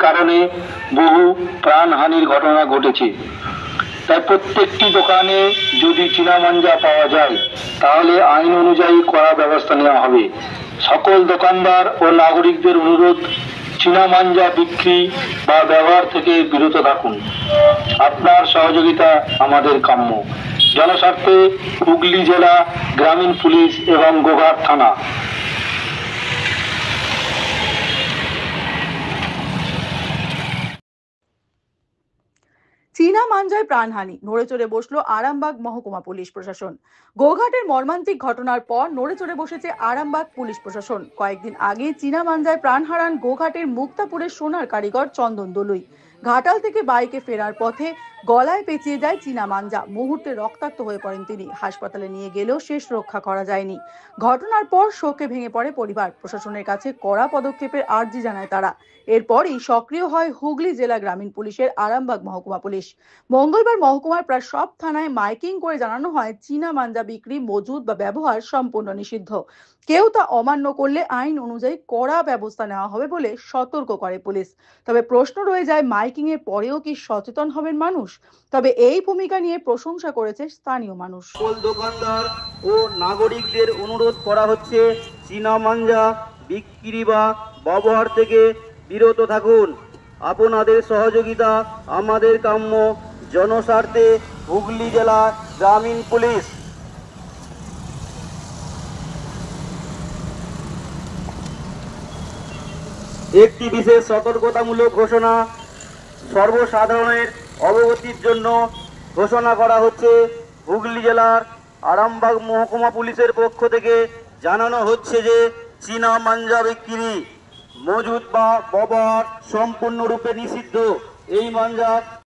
কারণে বহু প্রাণহানির ঘটনা ঘটেছে। তাই প্রত্যেকটি দোকানে যদি চীনা মাঞ্জা পাওয়া যায় তাহলে আইন অনুযায়ী কড়া ব্যবস্থা নেওয়া হবে। সকল দোকানদার ও নাগরিকদের অনুরোধ, চীনা মাঞ্জা বিক্রি বা ব্যবহার থেকে বিরত থাকুন। আপনার সহযোগিতা আমাদের কাম্য। জনস্বার্থে হুগলি জেলা গ্রামীণ পুলিশ এবং গোঘাট থানা। চীনা মাঞ্জায় প্রাণহানি, নড়ে চড়ে বসলো আরামবাগ মহকুমা পুলিশ প্রশাসন। গোঘাটের মর্মান্তিক ঘটনার পর নড়ে চড়ে বসেছে আরামবাগ পুলিশ প্রশাসন। কয়েকদিন আগে চীনা মাঞ্জায় প্রাণ হারান গোঘাটের মুক্তাপুরের সোনার কারিগর চন্দন দলুই। ঘাটাল থেকে বাইকে ফেরার পথে গলায় পেঁচিয়ে যায় চীনা মাঞ্জা। মুহূর্তে রক্তাক্ত হয়ে পড়েন তিনি। হাসপাতালে নিয়ে গেলেও শেষ রক্ষা করা যায়নি। ঘটনার পর শোকে ভেঙে পড়ে পরিবার। প্রশাসনের কাছে কড়া পদক্ষেপের আর্জি জানায় তারা। এরপরই সক্রিয় হয় হুগলি জেলা গ্রামীণ পুলিশের আরামবাগ মহকুমা পুলিশ। মঙ্গলবার মহকুমার প্রায় সব থানায় মাইকিং করে জানানো হয় চীনা মাঞ্জা বিক্রি, মজুদ বা ব্যবহার সম্পূর্ণ নিষিদ্ধ। কেউ তা অমান্য করলে আইন অনুযায়ী কড়া ব্যবস্থা নেওয়া হবে বলে সতর্ক করে পুলিশ। তবে প্রশ্ন রয়ে যায়, মাইকিং এর পরেও কি সচেতন হবেন মানুষ? তবে এই ভূমিকা নিয়ে প্রশংসা করেছে স্থানীয় মানুষ। সকল দোকানদার ও নাগরিকদের অনুরোধ করা হচ্ছে, চীনা মাঞ্জা বিক্রি বা ব্যবহার থেকে বিরত থাকুন। আপনাদের সহযোগিতা আমাদের কাম্য। জনস্বার্থে হুগলি জেলা গ্রামীণ পুলিশ। একটি বিশেষ সতর্কতামূলক ঘোষণা সর্বসাধারণের অবগতির জন্য ঘোষণা করা হচ্ছে। হুগলি জেলার আরামবাগ মহকুমা পুলিশের পক্ষ থেকে জানানো হচ্ছে যে চীনা মাঞ্জা বিক্রি, মজুদ বা ব্যবহার সম্পূর্ণরূপে নিষিদ্ধ। এই মাঞ্জা